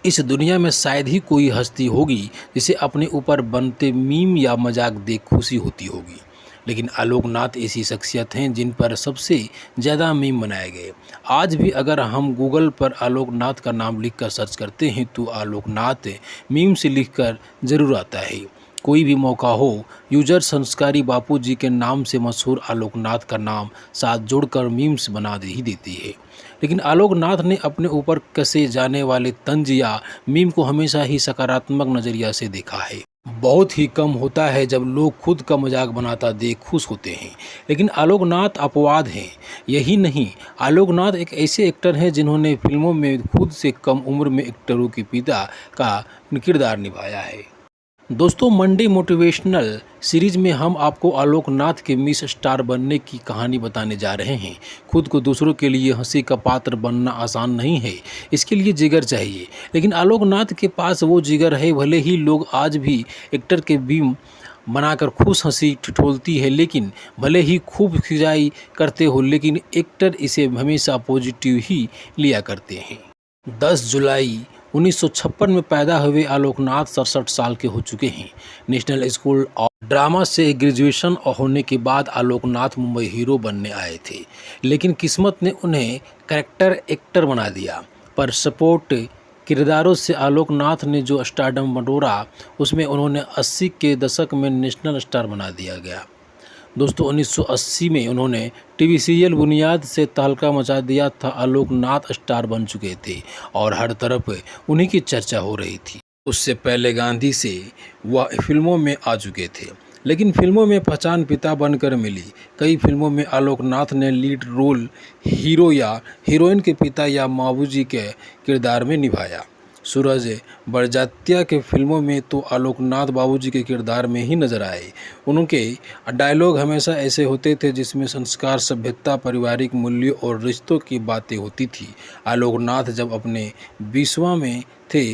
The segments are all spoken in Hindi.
इस दुनिया में शायद ही कोई हस्ती होगी जिसे अपने ऊपर बनते मीम या मजाक देख खुशी होती होगी, लेकिन आलोक नाथ ऐसी शख्सियत हैं जिन पर सबसे ज़्यादा मीम बनाए गए। आज भी अगर हम गूगल पर आलोक नाथ का नाम लिखकर सर्च करते हैं तो आलोक नाथ मीम से लिखकर ज़रूर आता है। कोई भी मौका हो, यूजर संस्कारी बापू जी के नाम से मशहूर आलोक नाथ का नाम साथ जोड़कर मीम्स बना ही देती है। लेकिन आलोक नाथ ने अपने ऊपर कसे जाने वाले तंज या मीम को हमेशा ही सकारात्मक नज़रिया से देखा है। बहुत ही कम होता है जब लोग खुद का मजाक बनाता देख खुश होते हैं, लेकिन आलोक नाथ अपवाद हैं। यही नहीं, आलोक नाथ एक ऐसे एक्टर हैं जिन्होंने फिल्मों में खुद से कम उम्र में एक्टरों के पिता का किरदार निभाया है। दोस्तों, मंडे मोटिवेशनल सीरीज में हम आपको आलोक नाथ के मिस स्टार बनने की कहानी बताने जा रहे हैं। खुद को दूसरों के लिए हंसी का पात्र बनना आसान नहीं है, इसके लिए जिगर चाहिए। लेकिन आलोक नाथ के पास वो जिगर है। भले ही लोग आज भी एक्टर के बीम बनाकर खुश हंसी ठिठोलती है, लेकिन भले ही खूब खिंचाई करते हो, लेकिन एक्टर इसे हमेशा पॉजिटिव ही लिया करते हैं। 10 जुलाई 1956 में पैदा हुए आलोक नाथ 67 साल के हो चुके हैं। नेशनल स्कूल ऑफ ड्रामा से ग्रेजुएशन होने के बाद आलोक नाथ मुंबई हीरो बनने आए थे, लेकिन किस्मत ने उन्हें कैरेक्टर एक्टर बना दिया। पर सपोर्ट किरदारों से आलोक नाथ ने जो स्टारडम बटोरा, उसमें उन्होंने 80 के दशक में नेशनल स्टार बना दिया गया। दोस्तों, 1980 में उन्होंने टीवी सीरियल बुनियाद से तहलका मचा दिया था। आलोक नाथ स्टार बन चुके थे और हर तरफ उन्हीं की चर्चा हो रही थी। उससे पहले गांधी से वह फिल्मों में आ चुके थे, लेकिन फिल्मों में पहचान पिता बनकर मिली। कई फिल्मों में आलोक नाथ ने लीड रोल हीरो या हीरोइन के पिता या माबूजी के किरदार में निभाया। सूरज बड़जात्या के फिल्मों में तो आलोक नाथ बाबूजी के किरदार में ही नजर आए। उनके डायलॉग हमेशा ऐसे होते थे जिसमें संस्कार, सभ्यता, पारिवारिक मूल्यों और रिश्तों की बातें होती थी। आलोक नाथ जब अपने 20वां में थे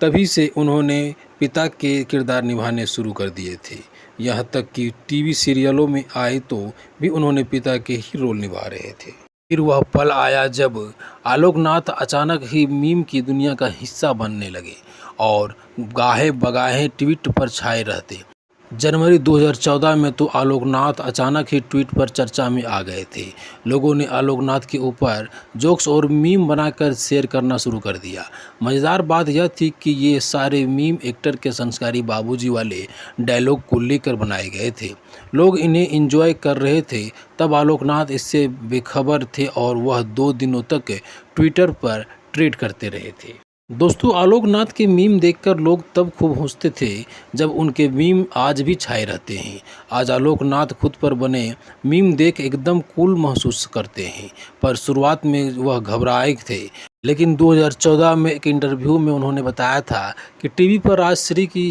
तभी से उन्होंने पिता के किरदार निभाने शुरू कर दिए थे। यहाँ तक कि टीवी सीरियलों में आए तो भी उन्होंने पिता के ही रोल निभा रहे थे। फिर वह पल आया जब आलोक नाथ अचानक ही मीम की दुनिया का हिस्सा बनने लगे और गाहे बगाहे ट्वीट पर छाए रहते। जनवरी 2014 में तो आलोक नाथ अचानक ही ट्वीट पर चर्चा में आ गए थे। लोगों ने आलोक नाथ के ऊपर जोक्स और मीम बनाकर शेयर करना शुरू कर दिया। मज़ेदार बात यह थी कि ये सारे मीम एक्टर के संस्कारी बाबूजी वाले डायलॉग को लेकर बनाए गए थे। लोग इन्हें एंजॉय कर रहे थे, तब आलोक नाथ इससे बेखबर थे और वह 2 दिनों तक ट्विटर पर ट्रेड करते रहे थे। दोस्तों, आलोक नाथ के मीम देखकर लोग तब खूब हंसते थे जब उनके मीम आज भी छाए रहते हैं। आज आलोक नाथ खुद पर बने मीम देख एकदम कूल महसूस करते हैं, पर शुरुआत में वह घबराए थे। लेकिन 2014 में एक इंटरव्यू में उन्होंने बताया था कि टीवी पर राजश्री की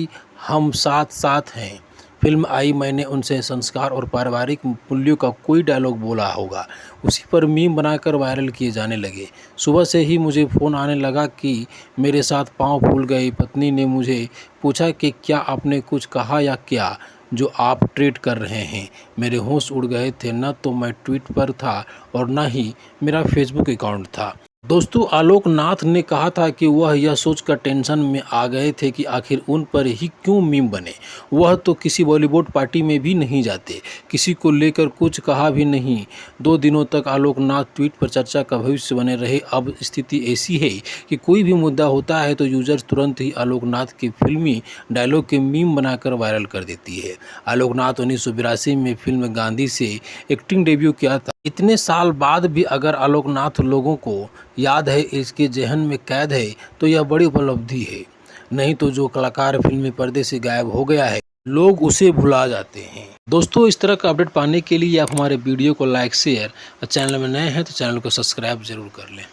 हम साथ साथ हैं फिल्म आई, मैंने उनसे संस्कार और पारिवारिक मूल्यों का कोई डायलॉग बोला होगा, उसी पर मीम बनाकर वायरल किए जाने लगे। सुबह से ही मुझे फ़ोन आने लगा कि मेरे साथ पाँव फूल गए। पत्नी ने मुझे पूछा कि क्या आपने कुछ कहा या क्या जो आप ट्वीट कर रहे हैं। मेरे होश उड़ गए थे, न तो मैं ट्वीट पर था और न ही मेरा फेसबुक अकाउंट था। दोस्तों, आलोक नाथ ने कहा था कि वह यह सोचकर टेंशन में आ गए थे कि आखिर उन पर ही क्यों मीम बने। वह तो किसी बॉलीवुड पार्टी में भी नहीं जाते, किसी को लेकर कुछ कहा भी नहीं। 2 दिनों तक आलोक नाथ ट्वीट पर चर्चा का भविष्य बने रहे। अब स्थिति ऐसी है कि कोई भी मुद्दा होता है तो यूजर्स तुरंत ही आलोक नाथ के फिल्मी डायलॉग के मीम बनाकर वायरल कर देती है। आलोक नाथ 1982 में फिल्म गांधी से एक्टिंग डेब्यू किया था। इतने साल बाद भी अगर आलोक नाथ लोगों को याद है, इसके जहन में कैद है, तो यह बड़ी उपलब्धि है। नहीं तो जो कलाकार फिल्मी पर्दे से गायब हो गया है, लोग उसे भुला जाते हैं। दोस्तों, इस तरह का अपडेट पाने के लिए आप हमारे वीडियो को लाइक, शेयर और चैनल में नए हैं तो चैनल को सब्सक्राइब जरूर कर लें।